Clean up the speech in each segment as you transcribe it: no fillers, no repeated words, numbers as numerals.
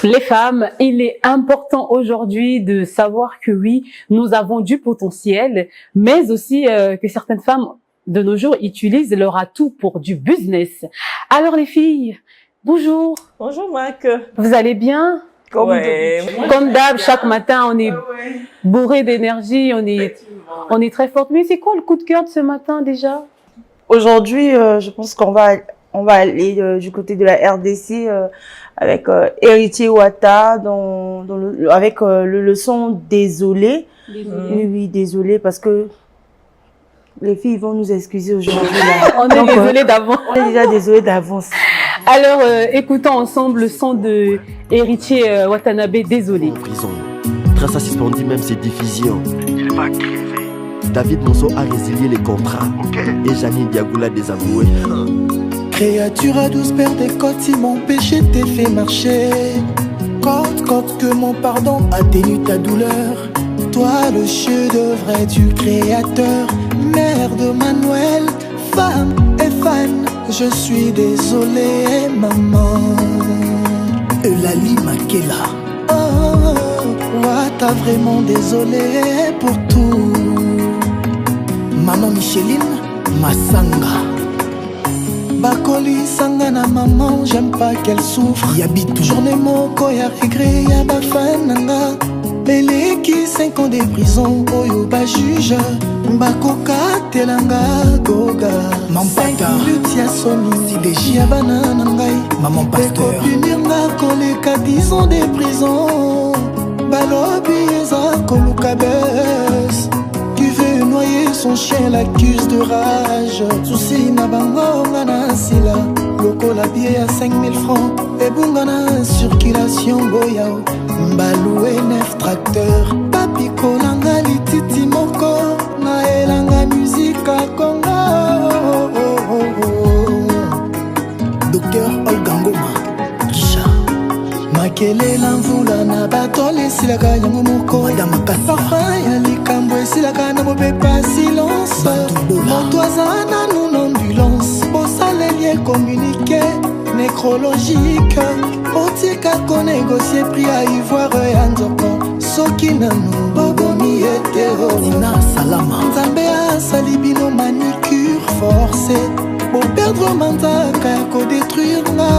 Les femmes, il est important aujourd'hui de savoir que oui, nous avons du potentiel, mais aussi que certaines femmes de nos jours utilisent leur atout pour du business. Alors les filles, bonjour. Bonjour Mac. Vous allez bien? Comme d'hab, chaque matin, on est bourré d'énergie, on est très forte. Mais c'est quoi le coup de cœur de ce matin déjà? Aujourd'hui, je pense qu'on va aller du côté de la RDC avec Héritier Wata avec le son Désolé. Oui, désolé parce que les filles vont nous excuser aujourd'hui. On est désolé d'avance. On est déjà désolé d'avance. Alors, écoutons ensemble le son de Héritier Watanabe, Désolé. En prison, Trace a suspendu même ses diffusions. Il va crever. David Monceau a résilié les contrats. Et Janine Diagoula désavoué. Créature à douce paire des côtes, si mon péché t'est fait marcher. Côte que mon pardon atténue ta douleur. Toi le chef-d'œuvre du créateur. Mère de Manuel, femme et fan. Je suis désolé maman. Eulalie Makela. T'as vraiment désolé pour tout. Maman Micheline Massanga. Bakoli Sangana maman, j'aime pas qu'elle souffre. Yabit journée moko ya regret ya bafananga. Beleki 5 ans de prison, oyo ba juge. Bakoka telanga goga. Mampata 5 minutes ya somi, si déji ya banana ngai. Maman pasteur. Eko punir nga koleka 10 ans de prison. Balobi eza koluka bes. Tu veux noyer son chien, l'accuse de rage. Souci na bango ngana sila. Loko la billet à 5000 francs. Et bungana circulation boyao. Mbaloué 9 tracteurs. Papi kolanga lititi moko. Na elanga musique à Congo. Docteur Olga Ngoma Kisha Makele lamvula na batole silaka yango moko. Madame Parfum ya likambo esilaka na bopepa silence. Moto aza nanu na ambulance. Bosaleli communiqué nécrologique. Otika konégocie prix à ivoire ya nzoko. Soki nanu bobomi etero Nina Salama. Nzambe asali bino manicure forcée. Bo perdre manzaka ya kodétruire nga.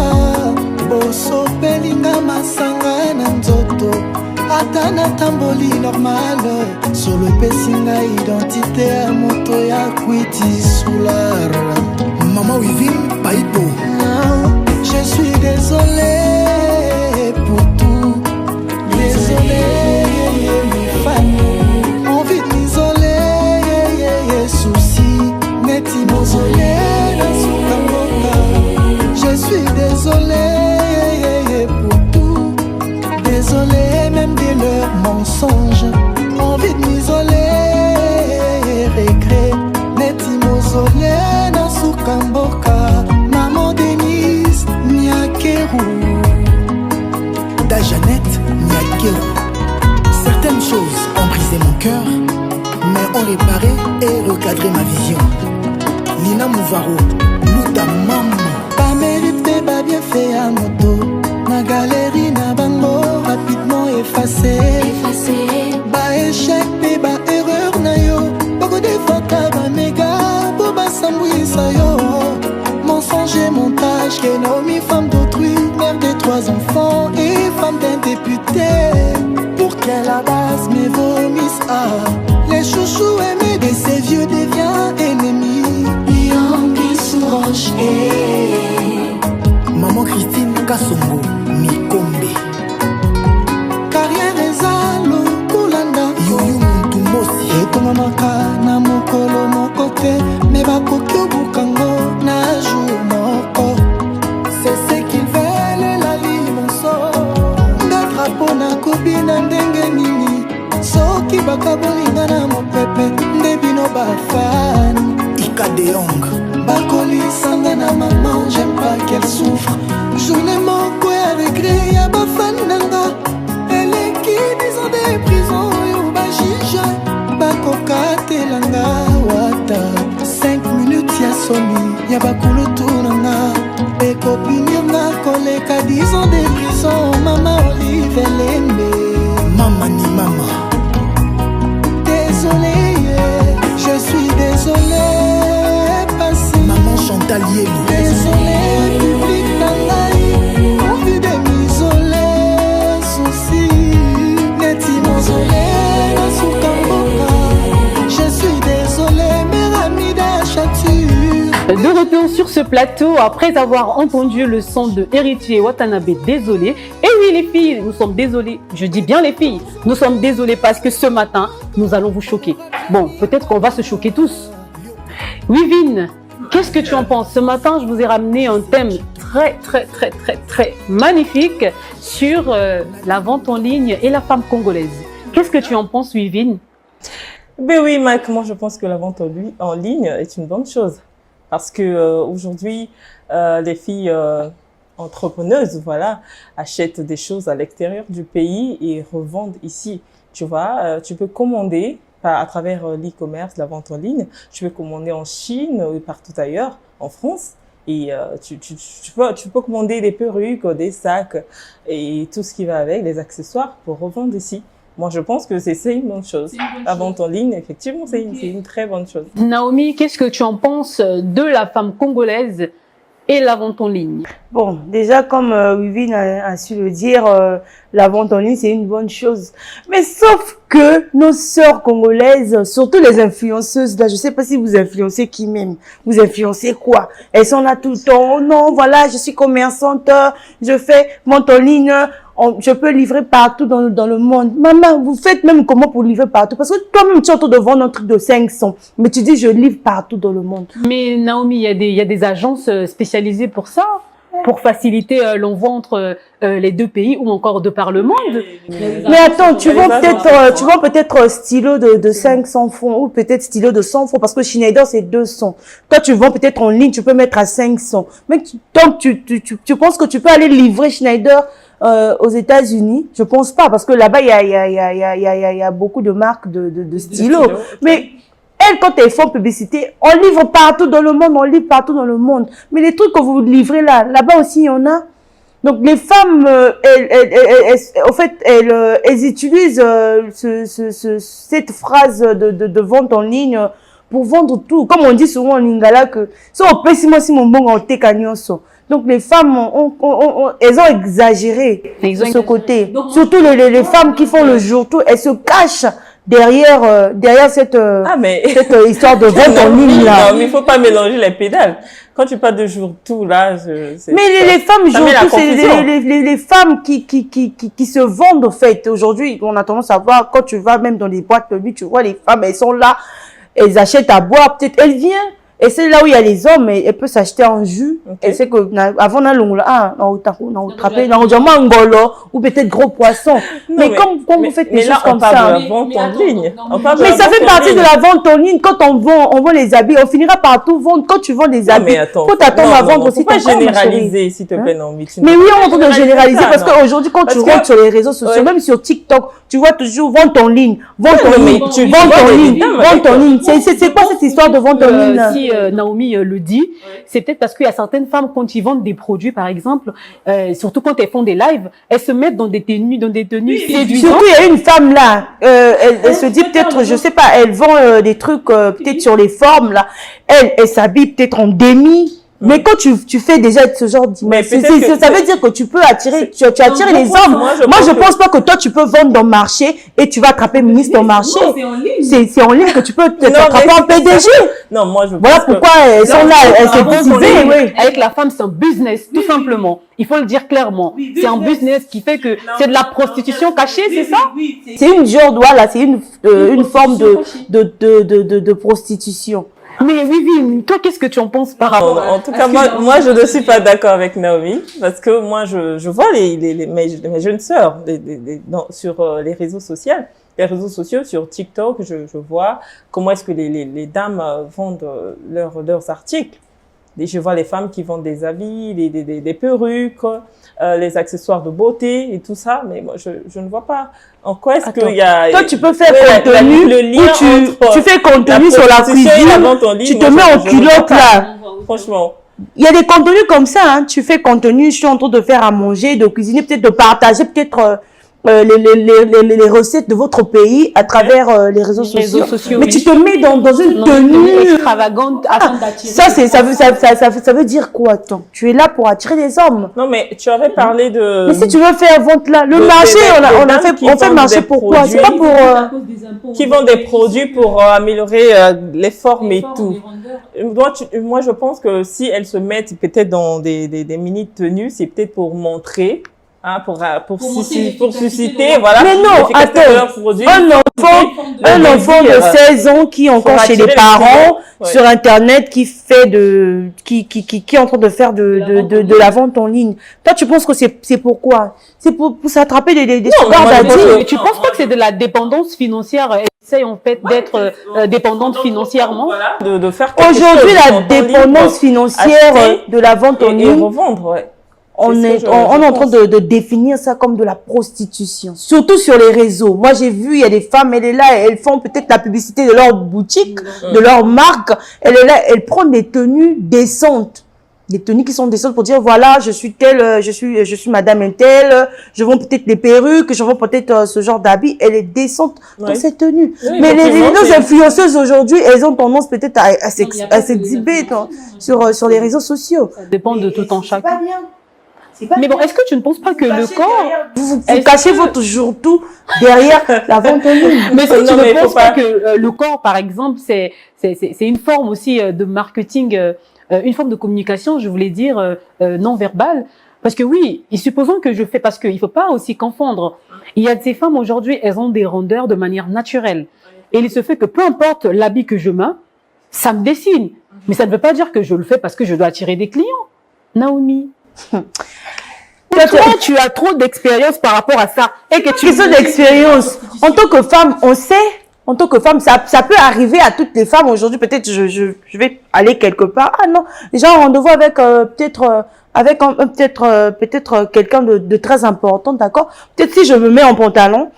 Bosopelinga masanga na nzoto. Ata na tamboli normal. Solo pesinga identité ya moto ya kwiti soulard. Maman Wivine Paipo. Je suis désolé pour tout. Désolé mes fans. Envie de m'isoler. Souci neti mausolé dans son camoka. Je suis désolé pour tout. Désolé même de leurs mensonges. Envie de m'isoler. Regret neti mausolé dans son camoka. Maman Denise Niakeru. Da Jeannette Niakeru. Certaines choses ont brisé mon cœur, mais ont réparé et recadré ma vision. Lina Mouvaro, Luta Maman. Pas mérité, pas bien fait à moto. Na galerie, na bango, rapidement effacé. Ba échec, ba erreur na yo. Beaucoup de fois, ba méga, boba sambouissa yo. Mensonge et montage, Kenomi, femme d'autrui, mère de 3 enfants et femme d'un député. Pour qu'elle à base me vomisse, les chouchous aimés de ces vieux deviennent ennemis. Yambi sous roche. Maman Christine Kassongo, Mikombe. Carrière ezalo, Kulanda. Yoyo Muntumosi. Et ton maman na mokolo mokote. Mais bakoki obukango na jour moko. C'est ce qu'ils veulent, la limonso. Nga drapeau na kobi na ndenge nini. Soki bakabolinga na mopepe. Ndebino bafan. Ika de Yong. Bakoli sanga na maman, j'aime pas qu'elle souffre. Journée moko ya regret ya bafan nanga. Elle est qui 10 ans de prison yo ba juge. Bakoka telanga wata. 5 minutes ya somi ya bakulutu nanga. ekopinir na koleka 10 ans de prison. Mama Olive Lembe, mama ni mama. Désolé, je suis désolé. Passé. Maman Chantal Yelou. Désolé, public Nangaï. Envie de m'isoler. Souci, neti m'isoler. Je suis désolé, mes amis d'Achature. De retour sur ce plateau, après avoir entendu le son de Héritier Watanabe, désolé. Et oui les filles, nous sommes désolés. Je dis bien les filles, nous sommes désolés parce que ce matin, nous allons vous choquer. Bon, peut-être qu'on va se choquer tous. Wivine, qu'est-ce que tu en penses? Ce matin, je vous ai ramené un thème très magnifique sur la vente en ligne et la femme congolaise. Qu'est-ce que tu en penses, Wivine? Ben oui, Mike, moi je pense que la vente en ligne est une bonne chose. Parce que aujourd'hui, les filles entrepreneuses, voilà, achètent des choses à l'extérieur du pays et revendent ici. Tu vois, tu peux commander à travers l'e-commerce, la vente en ligne. Tu peux commander en Chine ou partout ailleurs, en France. Et tu peux commander des perruques, des sacs et tout ce qui va avec, les accessoires pour revendre ici. Moi, je pense que c'est une bonne chose. La vente en ligne, effectivement, c'est une très bonne chose. Naomi, qu'est-ce que tu en penses de la femme congolaise et la vente en ligne? Bon, déjà, comme Wivine a su le dire, la vente en ligne, c'est une bonne chose. Mais sauf que nos sœurs congolaises, surtout les influenceuses, là, je sais pas si vous influencez qui même, vous influencez quoi? Elles sont là tout le temps. Oh non, voilà, je suis commerçante, je fais vente en ligne, je peux livrer partout dans le monde. Maman, vous faites même comment pour livrer partout? Parce que toi-même, tu es en train de vendre un truc de 500, mais tu dis je livre partout dans le monde. Mais Naomi, il y a des agences spécialisées pour ça, pour faciliter l'envoi entre les deux pays ou encore de par le monde. Mais attends, tu vends peut-être stylo de 500 francs ou peut-être stylo de 100 francs parce que Schneider c'est 200. Toi tu vends peut-être en ligne, tu peux mettre à 500. Mais donc tu penses que tu peux aller livrer Schneider aux États-Unis? Je pense pas parce que là-bas il y a beaucoup de marques de stylos. Mais elles, quand elles font publicité, on livre partout dans le monde, Mais les trucs que vous livrez là-bas aussi, il y en a. Donc, les femmes, elles utilisent cette phrase de vente en ligne pour vendre tout. Comme on dit souvent en lingala que, donc, les femmes, elles ont exagéré de ce côté. Surtout les femmes qui font le jour tout, elles se cachent derrière cette histoire de vente en ligne là. Non, mais il faut pas mélanger les pédales. Quand tu parles de jour tout là, mais les femmes jour tout, c'est les femmes qui se vendent en fait. Aujourd'hui, on a tendance à voir quand tu vas même dans les boîtes de nuit, tu vois les femmes, elles sont là, elles achètent à boire, peut-être elles viennent. Et c'est là où il y a les hommes, elle peut s'acheter un jus. Okay. Et c'est que, avant, ou peut-être gros poisson. Mais quand vous faites des choses comme ça. Mais là, on parle de la vente en ligne. Mais ça fait partie de la vente en ligne. Quand on vend les habits, on finira par tout vendre. Quand tu vends des habits, faut t'attendre à vendre aussi ton corps. Faut pas généraliser, s'il te plaît, Naomi. Mais oui, on est en train de généraliser parce qu'aujourd'hui, quand tu rentres sur les réseaux sociaux, même sur TikTok, tu vois toujours vente en ligne. Vente en ligne. Vente en ligne. C'est quoi cette histoire de vente en ligne? Naomi le dit, c'est peut-être parce qu'il y a certaines femmes quand ils vendent des produits par exemple, surtout quand elles font des lives, elles se mettent dans des tenues séduisantes. Surtout il y a une femme là, elle se dit peut-être, je sais pas, elle vend des trucs peut-être sur les formes là, elle s'habille peut-être en demi. Mais quand tu fais déjà ce genre d'image, ça veut dire que tu peux attirer, tu attires les hommes. Moi, je pense pas que toi, tu peux vendre dans le marché et tu vas attraper ministre au marché. C'est en ligne que tu peux t'attraper en PDG. Non, moi, je voilà pourquoi elles sont là, elles s'est décidées, oui. Avec la femme, c'est un business, tout simplement. Il faut le dire clairement. C'est un business qui fait que c'est de la prostitution cachée, c'est ça? C'est une genre, voilà, c'est une forme de prostitution. Mais Vivi, toi, qu'est-ce que tu en penses par rapport En tout cas, moi, je ne suis pas d'accord avec Naomi, parce que moi, je vois mes jeunes sœurs sur les réseaux sociaux, sur TikTok, je vois comment est-ce que les dames vendent leurs articles. Et je vois les femmes qui vendent des habits, des perruques, les accessoires de beauté et tout ça, mais moi, je ne vois pas en quoi est-ce qu'il y a... Toi, tu peux faire contenu, tu fais contenu sur la cuisine, tu te mets en culotte là. Franchement, il y a des contenus comme ça, hein. Tu fais contenu, je suis en train de faire à manger, de cuisiner, peut-être de partager, peut-être les recettes de votre pays à travers les réseaux sociaux. Mais tu te mets dans une tenue extravagante afin d'attirer. Ça veut dire quoi, attends? Tu es là pour attirer les hommes. Non, mais tu avais parlé de... Mais si tu veux faire vente là, le marché, on fait marché pourquoi? C'est pas pour... Qui vendent des produits pour améliorer les formes et tout. Moi, je pense que si elles se mettent peut-être dans des mini tenues, c'est peut-être pour montrer, hein, pour susciter, voilà. Mais non, attends, un enfant de 16 ans qui est encore chez les parents, sur Internet, qui est en train de faire de la vente en ligne. Toi, tu penses que c'est pourquoi? C'est pour s'attraper des super daddies. Tu penses pas que c'est de la dépendance financière? Essaye en fait d'être dépendante financièrement. De faire aujourd'hui la dépendance financière de la vente en ligne. Revendre, ouais. On est en train de définir ça comme de la prostitution, surtout sur les réseaux. Moi, j'ai vu, il y a des femmes, elle est là, elles font peut-être la publicité de leur boutique, de leur marque. Elle est là, elle prend des tenues décentes. Des tenues qui sont décentes pour dire, voilà, je suis telle, je suis madame et telle, je vends peut-être des perruques, je vends peut-être ce genre d'habits. Elle est décente dans cette tenue. Oui, mais nos influenceuses aujourd'hui, elles ont tendance peut-être à s'exhiber sur les réseaux sociaux. Ça dépend de tout en chacun. C'est pas bien. Mais bon, est-ce que tu ne penses pas que le corps... Vous cachez votre jour-tout derrière la vente en ligne. Mais est-ce que tu ne penses pas que le corps, par exemple, c'est une forme aussi de marketing, une forme de communication, je voulais dire, non verbale? Parce que oui, supposons que je fais... Parce qu'il ne faut pas aussi confondre. Il y a de ces femmes aujourd'hui, elles ont des rondeurs de manière naturelle. Et il se fait que peu importe l'habit que je mets, ça me dessine. Mais ça ne veut pas dire que je le fais parce que je dois attirer des clients. Naomi. Toi, tu as trop d'expérience par rapport à ça. Et que tu as d'expérience. En tant que femme, on sait. En tant que femme, ça peut arriver à toutes les femmes. Aujourd'hui, peut-être, je vais aller quelque part. Ah non, déjà, rendez-vous avec, peut-être quelqu'un de très important, d'accord? Peut-être si je me mets en pantalon,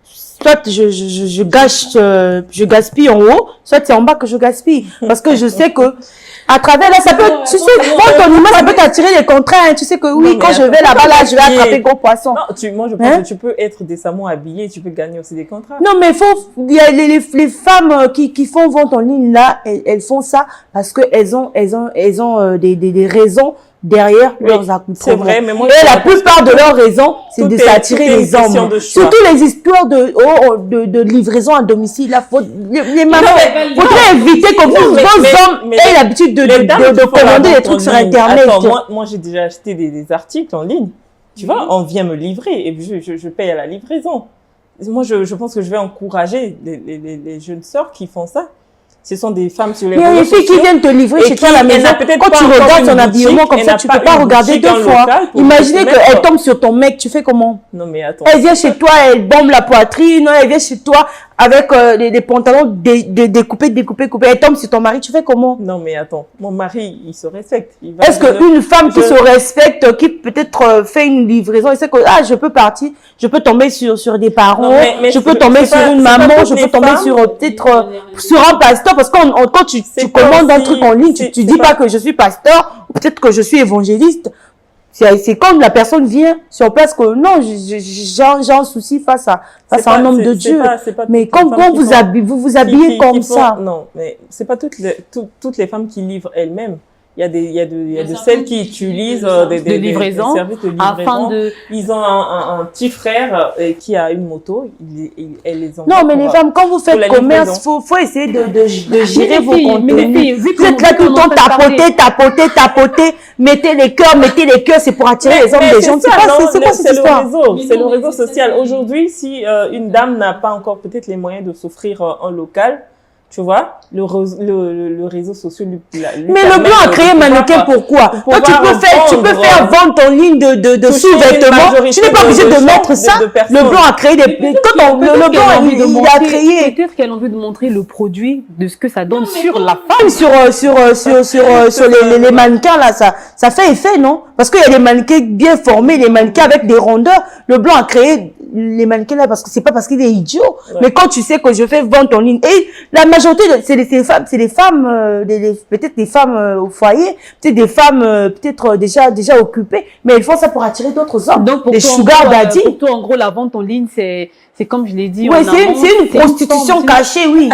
soit je gaspille en haut, soit c'est en bas que je gaspille. Parce que je sais que, à travers là, ça peut, tu sais, quand ton image, ça peut t'attirer les contrats, hein. Tu sais que oui, quand je vais là-bas, là, je vais attraper gros poisson. Non, moi, je pense que tu peux être décemment habillé, tu peux gagner aussi des contrats. Non, mais il y a les femmes qui font vente en ligne là, elles font ça parce que elles ont des raisons derrière leurs accoutrements. C'est vrai, mais moi, et la plupart de leurs raisons, c'est de s'attirer les hommes. Surtout les histoires de livraison à domicile. Là, les mamans, faudrait éviter que vos hommes aient l'habitude de commander des trucs sur Internet. Attends, moi, j'ai déjà acheté des articles en ligne. Tu vois, on vient me livrer et je paye à la livraison. Moi, je pense que je vais encourager les jeunes sœurs qui font ça. Ce sont des femmes sur les réseaux sociaux. Il y a des filles qui viennent te livrer chez toi à la maison. Quand tu regardes son habillement comme ça, tu peux pas regarder deux fois. Imaginez qu'elle tombe sur ton mec, tu fais comment? Non, mais attends. Elle vient chez toi, elle bombe la poitrine, elle vient chez toi avec des pantalons découpés. Elle tombe sur ton mari, tu fais comment? Non, mais attends. Mon mari, il se respecte. Est-ce qu'une femme qui se respecte, qui peut-être fait une livraison, elle sait que, je peux partir, je peux tomber sur des parents, je peux tomber sur une maman, je peux tomber sur peut-être sur un pasteur, parce que quand tu commandes un truc en ligne, tu dis pas que je suis pasteur, ou peut-être que je suis évangéliste. C'est comme la personne vient sur place que non, j'ai un souci face à un homme de Dieu. Mais quand vous vous habillez comme ça. Non, mais c'est pas toutes les femmes qui livrent elles-mêmes. Il y a de celles qui utilisent des livraisons, services de livraison. Ils ont un petit frère qui a une moto. Elle les envoie. Non, mais les femmes, quand vous faites commerce, faut essayer de gérer vos contenus. Vous êtes là tout le temps tapoter, mettez les cœurs, c'est pour attirer les hommes des gens. C'est quoi cette histoire? C'est le réseau social. Aujourd'hui, si une dame n'a pas encore peut-être les moyens de s'offrir un local, tu vois, le réseau social lui mais le blanc a créé mannequin pourquoi? Toi, tu peux faire vente en ligne de sous-vêtements. Tu n'es pas obligé de mettre ça. Le blanc a créé le blanc, il a créé. Peut-être qu'elle a envie de montrer le produit de ce que ça donne sur la femme. Sur les mannequins, là, ça fait effet, non? Parce qu'il y a des mannequins bien formés, des mannequins avec des rondeurs. Le blanc a créé les mannequins là parce que c'est pas parce qu'il est idiot. Mais quand tu sais que je fais vente en ligne, et la majorité, c'est des femmes, peut-être des femmes au foyer, peut-être des femmes peut-être déjà occupées, mais elles font ça pour attirer d'autres hommes. Donc, des sugar daddy. Pour toi, en gros, la vente en ligne, c'est comme je l'ai dit. Oui, c'est une prostitution cachée, oui.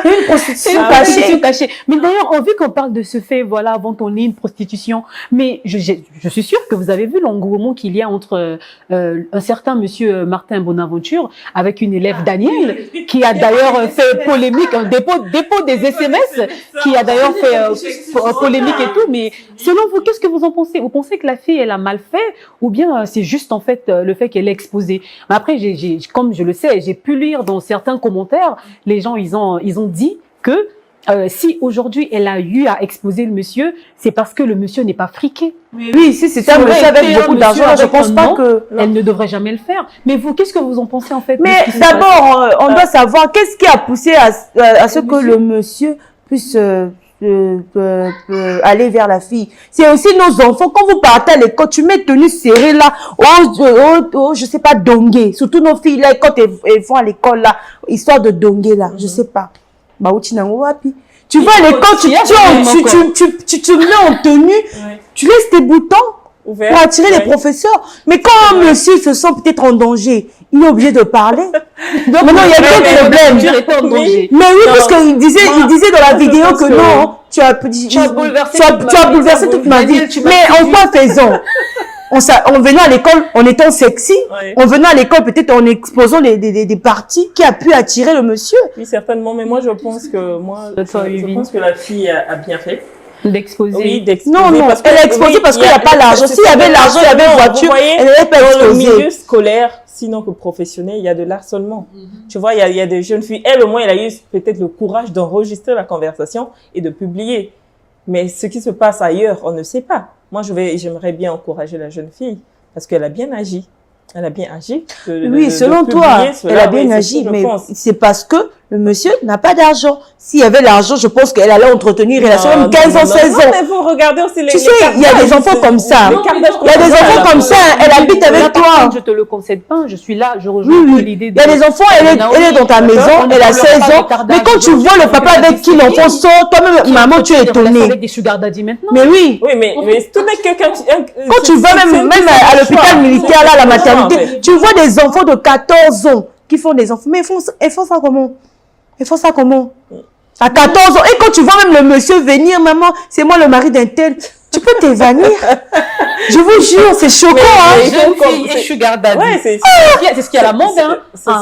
C'est une prostitution cachée. Mais d'ailleurs, vu qu'on parle de ce fait, voilà, vente en ligne, prostitution, mais je suis sûre que vous avez vu l'engouement qu'il y a entre un certain monsieur Martin Bonaventure avec une élève Danielle, qui a d'ailleurs fait polémique, un dépôt des SMS, qui a d'ailleurs fait polémique et tout. Mais selon vous, qu'est-ce que vous en pensez? Vous pensez que la fille, elle a mal fait, ou bien c'est juste en fait le fait qu'elle est exposée? Mais après, comme je le sais, j'ai pu lire dans certains commentaires, les gens ils ont dit que si aujourd'hui elle a eu à exposer le monsieur, c'est parce que le monsieur n'est pas friqué. Oui, si c'est un monsieur avec beaucoup d'argent, je pense pas que elle ne devrait jamais le faire. Mais vous, qu'est-ce que vous en pensez en fait? Mais d'abord, on doit savoir qu'est-ce qui a poussé à ce que le monsieur puisse aller vers la fille. C'est aussi nos enfants. Quand vous partez à l'école, tu mets tenue serrée là, je sais pas, donguer. Surtout nos filles là, quand elles vont à l'école là, histoire de donguer là, je sais pas. Tu vas à l'école, tu te mets en tenue, tu laisses tes boutons pour attirer les professeurs. Mais quand un monsieur se sent peut-être en danger, il est obligé de parler. Donc maintenant, il y a quel problème? Mais oui, parce qu'il disait dans la vidéo que non, tu as bouleversé toute ma vie. Mais en quoi faisons? On venait à l'école en étant sexy, on venait à l'école peut-être en exposant des parties qui a pu attirer le monsieur. Oui, certainement, mais moi je pense que la fille a bien fait. D'exposer. Oui, d'exposer. Non, elle a exposé parce qu'il n'y a pas l'argent. S'il y avait l'argent, il y avait une voiture, elle n'allait pas exposer. Dans le milieu scolaire, sinon que professionnel, il y a de l'harcèlement. Tu vois, il y a des jeunes filles. Elle, au moins, elle a eu peut-être le courage d'enregistrer la conversation et de publier. Mais ce qui se passe ailleurs, on ne sait pas. Moi, j'aimerais bien encourager la jeune fille parce qu'elle a bien agi. Elle a bien agi. Oui, selon toi, elle a bien agi, mais c'est parce que le monsieur n'a pas d'argent. S'il y avait l'argent, je pense qu'elle allait entretenir une relation même 15 ans, 16 ans. Mais vous regardez aussi les... Tu sais, il y a des enfants comme ça. Il y a des enfants comme ça, elle habite avec toi. Je te le concède pas, je suis là, je rejoins l'idée. Il y a des enfants, elle est dans ta maison, elle a 16 ans. Mais quand tu vois le papa avec qui l'enfant sort, toi-même, maman, tu es étonnée. Avec des sugar daddy maintenant. Mais oui. Oui, mais tout n'est quelqu'un... Quand tu vas même à l'hôpital militaire, là, à la maternité, tu vois des enfants de 14 ans qui font des enfants. Mais ils font ça comment? Ils font ça comment? À 14 ans. Et quand tu vois même le monsieur venir, maman, c'est moi le mari d'un tel, tu peux t'évanouir. Je vous jure, c'est choquant. Et sugar daddy. Ouais, c'est ce qu'il y a à la mode.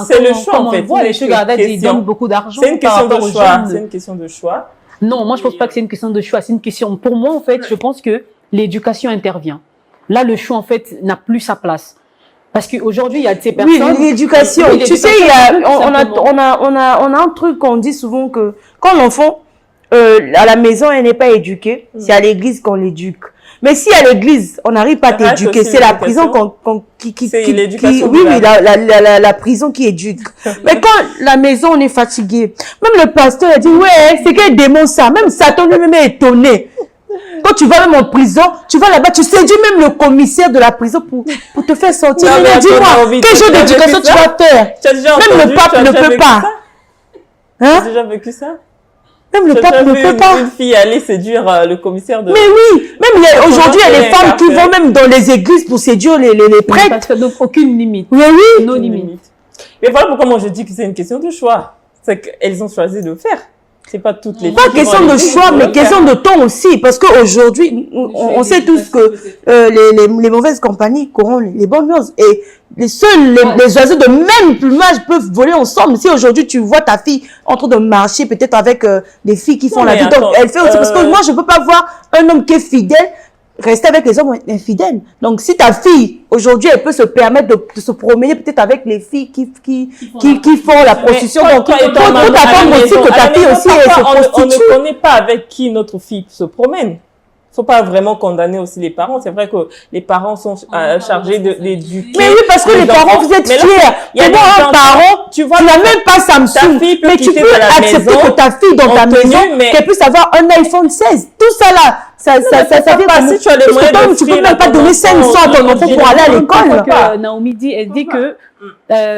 C'est le choix, en fait. Les sugar daddy, ils donnent beaucoup d'argent. C'est une question de choix. C'est une question de choix. Non, moi, je pense pas que c'est une question de choix. C'est une question, pour moi, en fait, je pense que l'éducation intervient. Là, le choix, en fait, n'a plus sa place. Parce qu'aujourd'hui, il y a de ces personnes. Oui, l'éducation. Tu sais, on a un truc qu'on dit souvent que quand l'enfant, à la maison, elle n'est pas éduquée, c'est à l'église qu'on l'éduque. Mais si à l'église, on n'arrive pas à t'éduquer, c'est la prison la prison qui éduque. Mais quand la maison, on est fatigué, même le pasteur a dit, ouais, c'est quel démon ça? Même Satan lui-même est étonné. Quand tu vas même en prison, tu vas là-bas, tu séduis même le commissaire de la prison pour te faire sortir. Mais dis-moi, quel genre d'éducation tu vas faire? Même le pape ne peut pas. Tu as déjà vécu ça? Même le pape ne peut pas. Une fille aller séduire le commissaire de... Mais oui, même aujourd'hui, il y a des femmes qui vont même dans les églises pour séduire les prêtres. Parce que donc aucune limite. Oui, oui. No limite. Mais voilà pourquoi moi je dis que c'est une question de choix. C'est qu'elles ont choisi de le faire. C'est pas toutes les... Pas question de choix, mais question de temps aussi. Parce qu'aujourd'hui, on sait tous que les mauvaises compagnies corrompent les bonnes choses. Et les oiseaux de même plumage peuvent voler ensemble. Si aujourd'hui tu vois ta fille en train de marcher peut-être avec des filles qui font la vie, donc elle fait aussi. Parce que moi, je peux pas voir un homme qui est fidèle rester avec les hommes infidèles. Donc, si ta fille, aujourd'hui, elle peut se permettre de se promener peut-être avec les filles qui font la prostitution. Donc, il faut t'attendre aussi que ta fille aussi se prostitue. On ne connaît pas avec qui notre fille se promène. Faut pas vraiment condamner aussi les parents. C'est vrai que les parents sont chargés d'éduquer. Mais oui, parce que les parents, vous êtes fiers. Il y a des parents, tu n'as même pas Samsung, mais tu peux accepter que ta fille dans ta maison, qu'elle puisse avoir un iPhone 16. Tout ça là, ça vient pas, si tu as les moyens tu peux même pas donner 500 à ton enfant pour aller à l'école. Naomi dit, elle dit que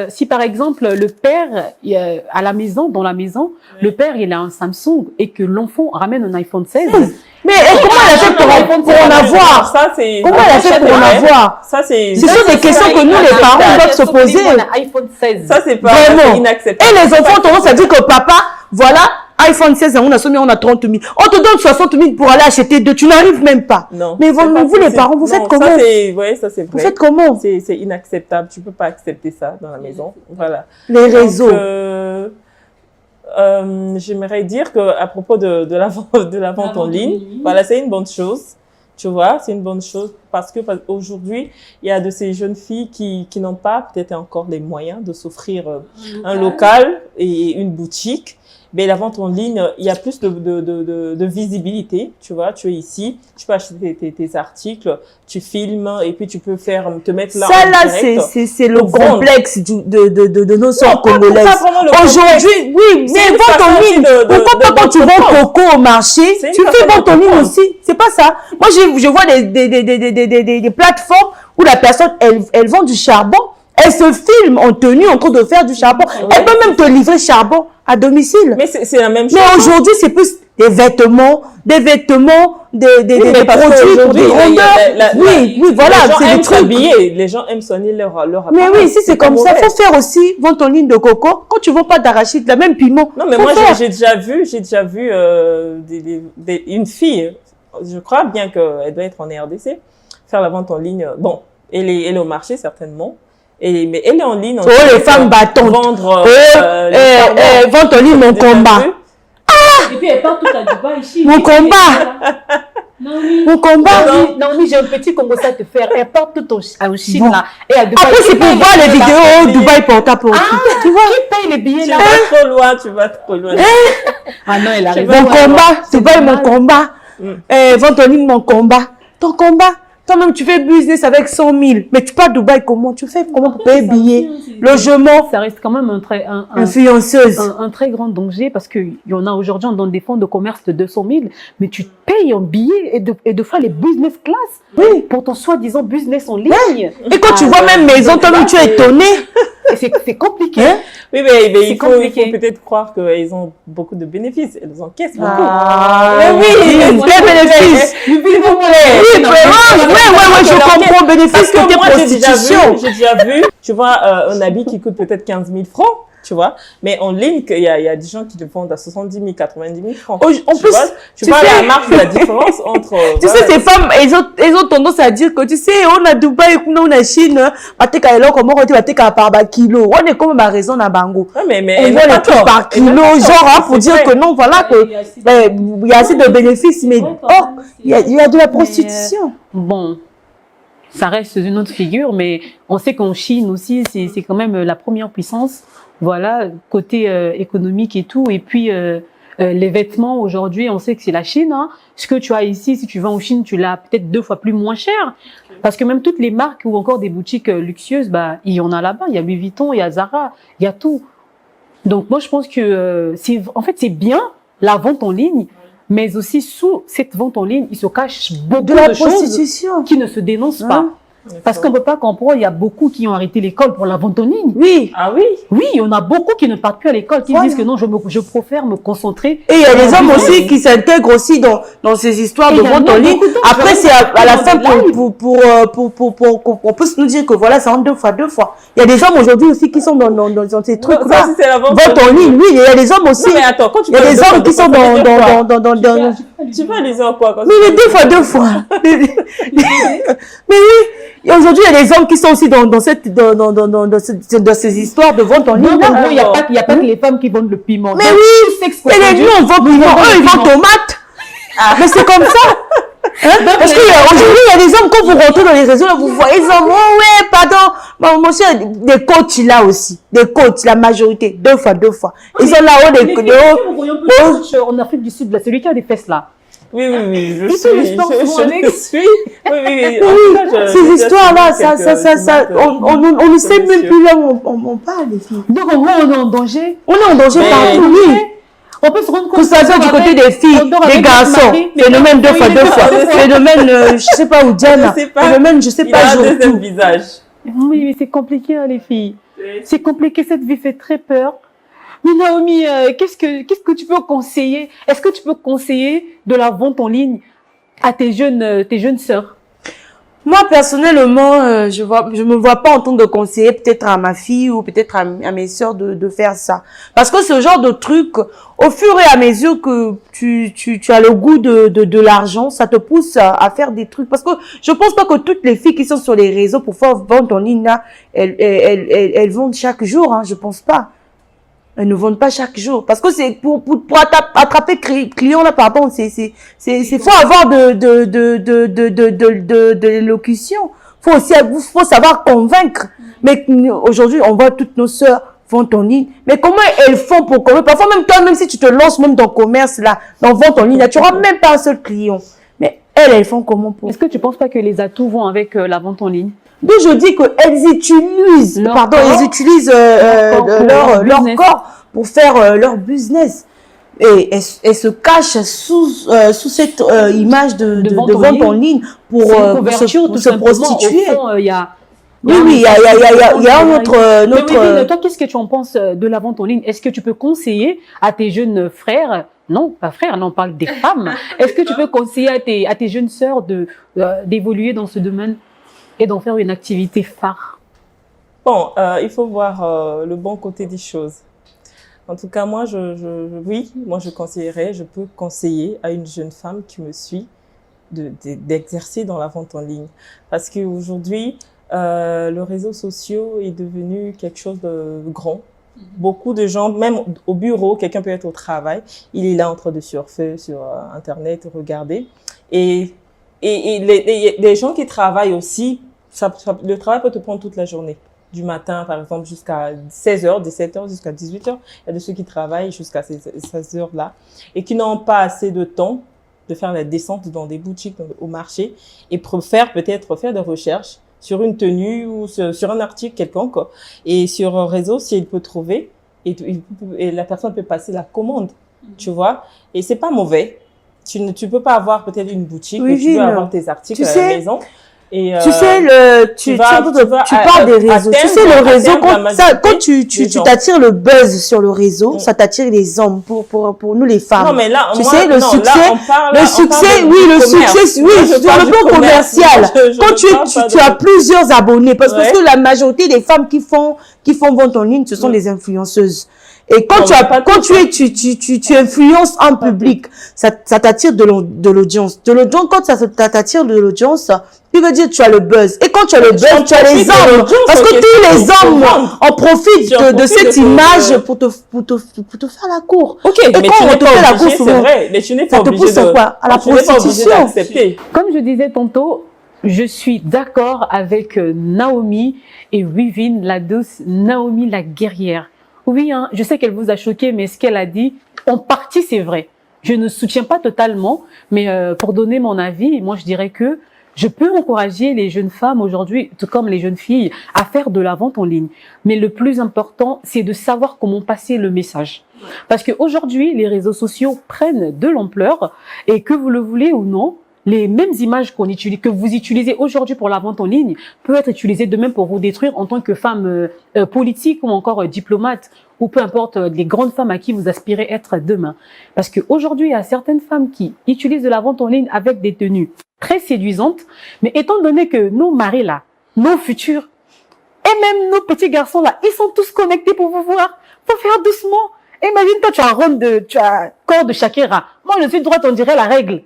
si par exemple le père à la maison, dans la maison, le père il a un Samsung et que l'enfant ramène un iPhone 16. Mais comment elle a fait pour en avoir? Comment elle a fait pour en avoir? Ce sont des questions que nous les parents doivent se poser. iPhone 16. Ça c'est pas inacceptable. Et les enfants ont tendance à dire que papa, voilà, iPhone 16, on a 30 000. On te donne 60 000 pour aller acheter 2. Tu n'arrives même pas. Non. Mais vous les parents, vous faites comment? Ça c'est vrai. Vous faites comment? C'est inacceptable. Tu peux pas accepter ça dans la maison. Voilà. Les réseaux. J'aimerais dire que à propos de la vente en ligne, voilà, c'est une bonne chose. Tu vois, c'est une bonne chose parce que aujourd'hui, il y a de ces jeunes filles qui n'ont pas peut-être encore les moyens de s'offrir un local et une boutique. Mais la vente en ligne, il y a plus de visibilité, tu vois. Tu es ici, tu peux acheter tes articles, tu filmes et puis tu peux te mettre là ça, en là, direct. c'est le complexe de nos sœurs congolaises. Aujourd'hui, oui, mais vente en ligne. Pourquoi pas quand tu vends coco au marché, tu fais vente en ligne aussi? C'est pas ça. Moi, je vois des plateformes où la personne, elle vend du charbon. Elle se filme en tenue en train de faire du charbon. Elle peut même te livrer charbon à domicile. Mais c'est la même chose. Mais aujourd'hui, c'est plus des vêtements, des produits pour des rondeurs. Oui, voilà. Les gens aiment soigner leur appareil. Mais oui, si c'est comme ça, faut faire aussi vente en ligne de coco. Quand tu vends pas d'arachide, la même piment. Non, mais moi, j'ai déjà vu une fille, je crois bien qu'elle doit être en RDC, faire la vente en ligne. Bon, elle est au marché, certainement. Mais elle est en ligne. Les femmes battantes. Vendre, vente en ligne, mon combat. Et puis elle part tout à Dubaï ici. Mon combat. Mon combat. Naomi, j'ai un petit Congo ça à te faire. Elle part tout en Chine là. Et à Dubaï. Après, c'est pour voir les vidéos Dubaï porte à porte. Tu vois? Qui paye les billets là? Tu vas trop loin. Ah non, elle arrive. Mon combat. Dubaï, mon combat. Vente en ligne, mon combat. Ton combat. Toi-même, tu fais business avec 100 000. Mais tu pars à Dubaï, comment? Tu fais comment pour payer billets, logement? Ça reste quand même influenceuse. Un très grand danger parce qu'il y en a aujourd'hui, on donne des fonds de commerce de 200 000, mais tu payes en billets et de fois les business class. Oui. Pour ton soi-disant business en ligne. Ouais. Et quand tu vois même maison, toi-même, tu es étonné. C'est compliqué. Oui, mais il faut peut-être croire qu'ils ont beaucoup de bénéfices. Elles encaissent beaucoup. Mais oui, quel bénéfice. Oui, je comprends, bénéfice côté prostitution. J'ai déjà vu, tu vois, un habit qui coûte peut-être 15 000 francs. Tu vois, mais en ligne, il y a des gens qui te vendent à 70 000, 90 000 francs. En plus, tu vois la marque de la différence entre. Tu sais, ces femmes, elles ont tendance à dire que, tu sais, on a Dubaï, on a Chine, comment on dit, par kilo. On est comme ma raison à Bango. Mais on voit les trucs par kilo, genre, pour dire que non, voilà, que, il y a assez de bénéfices, mais, il y a de la prostitution. Bon. Ça reste une autre figure, mais on sait qu'en Chine aussi, c'est quand même la première puissance. Voilà, côté économique et tout. Et puis, les vêtements, aujourd'hui, on sait que c'est la Chine. Hein. Ce que tu as ici, si tu vas en Chine, tu l'as peut-être 2 fois plus moins cher. Parce que même toutes les marques ou encore des boutiques luxueuses, bah, il y en a là-bas. Il y a Louis Vuitton, il y a Zara, il y a tout. Donc, moi, je pense que en fait, c'est bien la vente en ligne. Mais aussi, sous cette vente en ligne, il se cache beaucoup de choses qui ne se dénoncent pas. Parce qu'on ne peut pas comprendre, il y a beaucoup qui ont arrêté l'école pour la vente en ligne. Oui. Ah oui? Oui, il y en a beaucoup qui ne partent plus à l'école, qui disent que non, je préfère me concentrer. Et il y a des hommes aussi qui s'intègrent aussi dans ces histoires de vente en ligne. Après, c'est à la fin pour plus nous dire que voilà, c'est en 2 fois. Il y a des hommes aujourd'hui aussi qui sont dans ces trucs-là. Vente en ligne, oui, il y a des hommes aussi. Non, mais attends, quand tu il y a des hommes qui sont tu vas les hommes quoi? Mais les 2 fois. Mais oui. Et aujourd'hui, il y a des hommes qui sont aussi dans ces histoires de vente en ligne. Non, il n'y a pas que les femmes qui vendent le piment. Mais oui, et nous, on vend piment, eux, ils vendent tomates. Mais c'est comme ça. Parce qu'aujourd'hui, il y a des hommes, quand vous rentrez dans les réseaux, là, vous voyez, ils ont, ouais, pardon. Mon cher, des coachs là aussi. Des coachs, la majorité. 2 fois. Ils sont là-haut, en Afrique du Sud, celui qui a des fesses là. Oui, je suis. Oui. Ces histoires-là, on ne sait même plus là où on parle, les filles. Donc, en gros, on est en danger. On est en danger partout, oui. On peut se rendre compte. Que ça soit du côté des filles, des garçons. Phénomène deux fois. Phénomène, je sais pas où Diana. Phénomène, je sais pas. Il a un deuxième visage. Oui, mais c'est compliqué, hein, les filles. C'est compliqué, cette vie fait très peur. Mais Naomi, qu'est-ce que tu peux conseiller? Est-ce que tu peux conseiller de la vente en ligne à tes jeunes sœurs? Moi, personnellement, je me vois pas en train de conseiller peut-être à ma fille ou peut-être à mes sœurs de faire ça. Parce que ce genre de truc, au fur et à mesure que tu as le goût de l'argent, ça te pousse à faire des trucs. Parce que je pense pas que toutes les filles qui sont sur les réseaux pour faire vente en ligne, là, elles vendent chaque jour, hein, je pense pas. Elles ne vendent pas chaque jour. Parce que c'est pour attraper client, là, pardon, faut avoir de l'élocution. Faut savoir convaincre. Mais aujourd'hui, on voit toutes nos sœurs vente en ligne. Mais comment elles font pour convaincre? Parfois, même toi, même si tu te lances même dans le commerce, là, dans vente en ligne, là, tu n'auras même pas un seul client. Mais elles font comment pour? Est-ce que tu penses pas que les atouts vont avec la vente en ligne? Donc, je dis qu'elles utilisent, leur corps pour faire leur business. Et elles se cachent sous cette image de vente en ligne pour se prostituer. Oui, il y a notre... Toi, qu'est-ce que tu en penses de la vente en ligne? Est-ce que tu peux conseiller à tes jeunes frères, non, pas frères, non, on parle des femmes. Est-ce que tu peux conseiller à tes jeunes sœurs d'évoluer dans ce domaine et d'en faire une activité phare? Bon, il faut voir le bon côté des choses. En tout cas, moi, je conseillerais, je peux conseiller à une jeune femme qui me suit d'exercer dans la vente en ligne. Parce qu'aujourd'hui, le réseau social est devenu quelque chose de grand. Beaucoup de gens, même au bureau, quelqu'un peut être au travail, il est là en train de surfer sur Internet, regarder. Et les gens qui travaillent aussi, le travail peut te prendre toute la journée. Du matin, par exemple, jusqu'à 16h, 17h, jusqu'à 18h. Il y a de ceux qui travaillent jusqu'à ces heures-là et qui n'ont pas assez de temps de faire la descente dans des boutiques, au marché et préfèrent peut-être faire des recherches sur une tenue ou sur un article quelconque. Et sur un réseau, si il peut trouver, et la personne peut passer la commande, tu vois. Et c'est pas mauvais. Tu peux pas avoir peut-être une boutique, mais tu peux avoir tes articles à la maison. Et tu sais, tu parles des réseaux. Tu sais, le réseau, quand tu t'attires le buzz sur le réseau, ça t'attire les hommes pour nous les femmes. Non, mais là, tu sais, le succès, sur le plan commercial. Quand tu as plusieurs abonnés, parce que la majorité des femmes qui font vente en ligne, ce sont des influenceuses. Et quand tu influences un public, ça t'attire de l'audience. Quand ça t'attire de l'audience, tu veux dire tu as le buzz. Et quand tu as le buzz, tu as les hommes. Parce que tous les hommes en profitent de cette image pour te faire la cour. Ok, mais tu n'es pas obligé, c'est vrai. Mais tu n'es pas obligé à la prostitution. Comme je disais tantôt, je suis d'accord avec Naomi et Wivine, la douce, Naomi, la guerrière. Oui, hein, je sais qu'elle vous a choqué, mais ce qu'elle a dit, en partie, c'est vrai. Je ne soutiens pas totalement, mais pour donner mon avis, moi, je dirais que je peux encourager les jeunes femmes aujourd'hui, tout comme les jeunes filles, à faire de la vente en ligne. Mais le plus important, c'est de savoir comment passer le message. Parce qu'aujourd'hui, les réseaux sociaux prennent de l'ampleur et que vous le voulez ou non, les mêmes images que vous utilisez aujourd'hui pour la vente en ligne peuvent être utilisées demain pour vous détruire en tant que femme politique ou encore diplomate ou peu importe les grandes femmes à qui vous aspirez être demain. Parce qu'aujourd'hui, il y a certaines femmes qui utilisent de la vente en ligne avec des tenues très séduisantes, mais étant donné que nos maris là, nos futurs et même nos petits garçons là, ils sont tous connectés pour vous voir. Faut faire doucement. Imagine-toi, tu as corps de Shakira. Moi, je suis droite, on dirait la règle.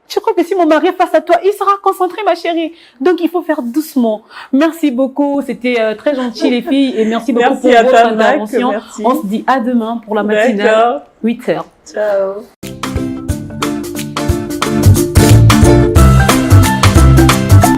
Je crois que si mon mari est face à toi, il sera concentré, ma chérie. Donc, il faut faire doucement. Merci beaucoup. C'était très gentil, les filles. Et merci beaucoup pour votre intervention. On se dit à demain pour la matinale, 8h. Ciao.